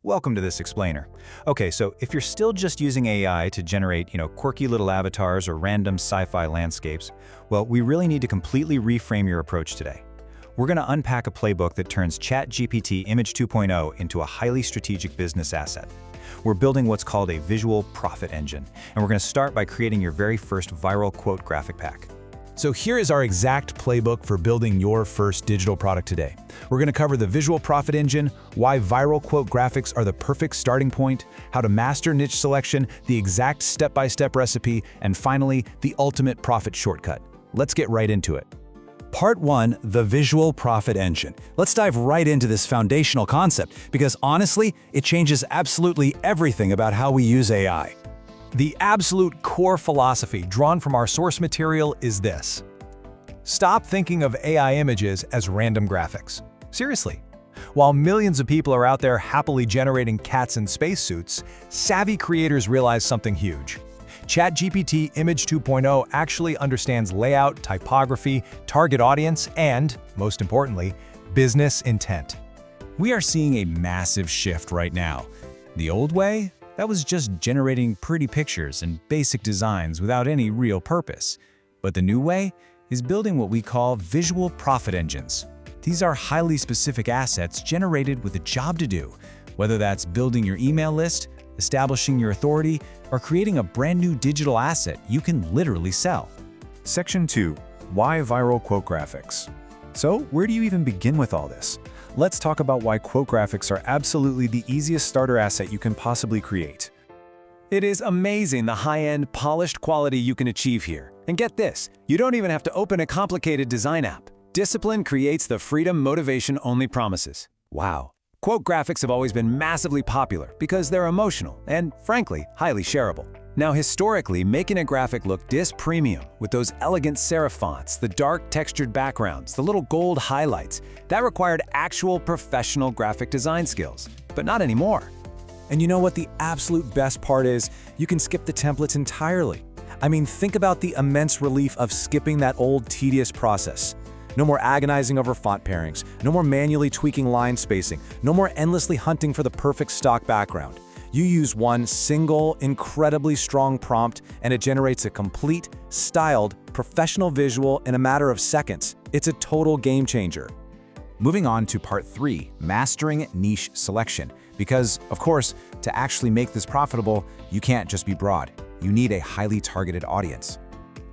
welcome to this explainer. Okay, so if you're still just using AI to generate, quirky little avatars or random sci-fi landscapes, well, we really need to completely reframe your approach today. We're going to unpack a playbook that turns ChatGPT Image 2.0 into a highly strategic business asset. We're building what's called a visual profit engine, and we're going to start by creating your very first viral quote graphic pack. So here is our exact playbook for building your first digital product today. We're going to cover the visual profit engine, why viral quote graphics are the perfect starting point, how to master niche selection, the exact step-by-step recipe, and finally, the ultimate profit shortcut. Let's get right into it. Part 1, the visual profit engine. Let's dive right into this foundational concept because honestly, it changes absolutely everything about how we use AI. The absolute core philosophy drawn from our source material is this. Stop thinking of AI images as random graphics. Seriously. While millions of people are out there happily generating cats in spacesuits, savvy creators realize something huge. ChatGPT Image 2.0 actually understands layout, typography, target audience, and, most importantly, business intent. We are seeing a massive shift right now. The old way? That was just generating pretty pictures and basic designs without any real purpose. But the new way is building what we call visual profit engines. These are highly specific assets generated with a job to do, whether that's building your email list, establishing your authority, or creating a brand new digital asset you can literally sell. Section 2. Why viral quote graphics? So, where do you even begin with all this? Let's talk about why quote graphics are absolutely the easiest starter asset you can possibly create. It is amazing the high-end, polished quality you can achieve here. And get this, you don't even have to open a complicated design app. Discipline creates the freedom motivation only promises. Wow. Quote graphics have always been massively popular because they're emotional and, frankly, highly shareable. Now, historically, making a graphic look premium with those elegant serif fonts, the dark textured backgrounds, the little gold highlights, that required actual professional graphic design skills. But not anymore. And you know what the absolute best part is? You can skip the templates entirely. I mean, think about the immense relief of skipping that old tedious process. No more agonizing over font pairings, no more manually tweaking line spacing, no more endlessly hunting for the perfect stock background. You use one single, incredibly strong prompt, and it generates a complete, styled, professional visual in a matter of seconds. It's a total game changer. Moving on to part 3, mastering niche selection. Because, of course, to actually make this profitable, you can't just be broad. You need a highly targeted audience.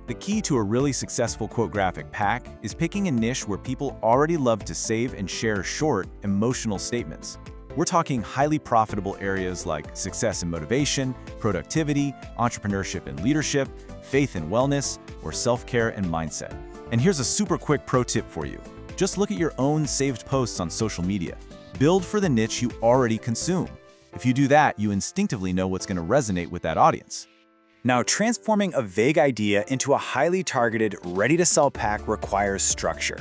The key to a really successful quote graphic pack is picking a niche where people already love to save and share short, emotional statements. We're talking highly profitable areas like success and motivation, productivity, entrepreneurship and leadership, faith and wellness, or self-care and mindset. And here's a super quick pro tip for you. Just look at your own saved posts on social media. Build for the niche you already consume. If you do that, you instinctively know what's going to resonate with that audience. Now, transforming a vague idea into a highly targeted, ready-to-sell pack requires structure.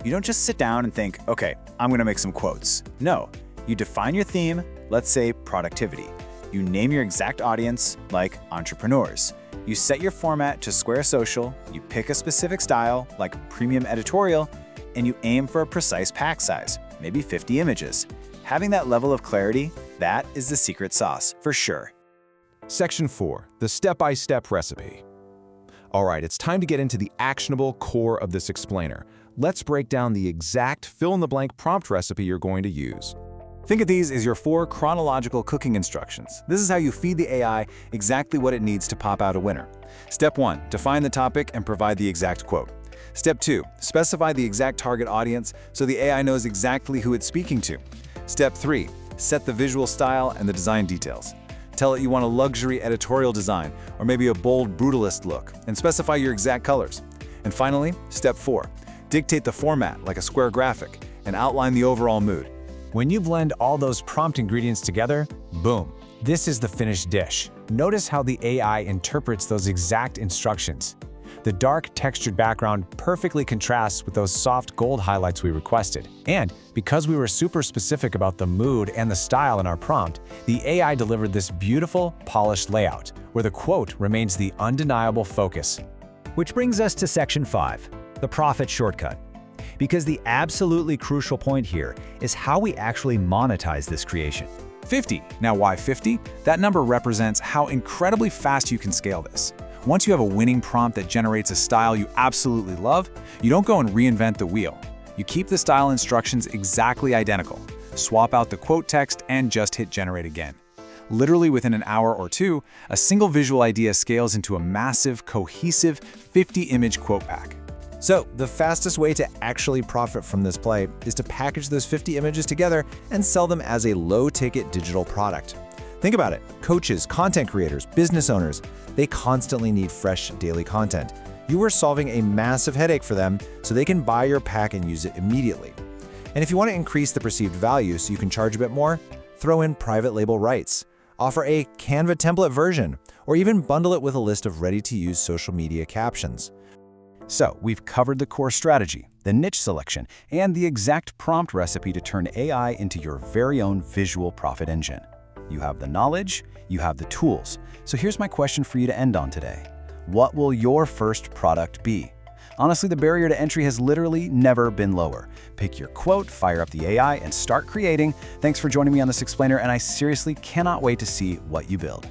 You don't just sit down and think, okay, I'm going to make some quotes. No, you define your theme, let's say productivity. You name your exact audience, like entrepreneurs. You set your format to Square Social, you pick a specific style, like premium editorial, and you aim for a precise pack size, maybe 50 images. Having that level of clarity, that is the secret sauce, for sure. Section 4, the step-by-step recipe. All right, it's time to get into the actionable core of this explainer. Let's break down the exact fill-in-the-blank prompt recipe you're going to use. Think of these as your 4 chronological cooking instructions. This is how you feed the AI exactly what it needs to pop out a winner. Step 1, define the topic and provide the exact quote. Step 2, specify the exact target audience so the AI knows exactly who it's speaking to. Step 3, set the visual style and the design details. Tell it you want a luxury editorial design or maybe a bold brutalist look and specify your exact colors. And finally, step 4, dictate the format like a square graphic and outline the overall mood. When you blend all those prompt ingredients together, boom, this is the finished dish. Notice how the AI interprets those exact instructions. The dark textured background perfectly contrasts with those soft gold highlights we requested. And because we were super specific about the mood and the style in our prompt, the AI delivered this beautiful, polished layout, where the quote remains the undeniable focus. Which brings us to Section 5, the profit shortcut. Because the absolutely crucial point here is how we actually monetize this creation. 50. Now why 50? That number represents how incredibly fast you can scale this. Once you have a winning prompt that generates a style you absolutely love, you don't go and reinvent the wheel. You keep the style instructions exactly identical. Swap out the quote text and just hit generate again. Literally within an hour or two, a single visual idea scales into a massive, cohesive 50-image quote pack. So, the fastest way to actually profit from this play is to package those 50 images together and sell them as a low-ticket digital product. Think about it. Coaches, content creators, business owners, they constantly need fresh daily content. You are solving a massive headache for them so they can buy your pack and use it immediately. And if you want to increase the perceived value so you can charge a bit more, throw in private label rights, offer a Canva template version, or even bundle it with a list of ready-to-use social media captions. So, we've covered the core strategy, the niche selection, and the exact prompt recipe to turn AI into your very own visual profit engine. You have the knowledge, you have the tools. So here's my question for you to end on today. What will your first product be? Honestly, the barrier to entry has literally never been lower. Pick your quote, fire up the AI, and start creating. Thanks for joining me on this explainer, and I seriously cannot wait to see what you build.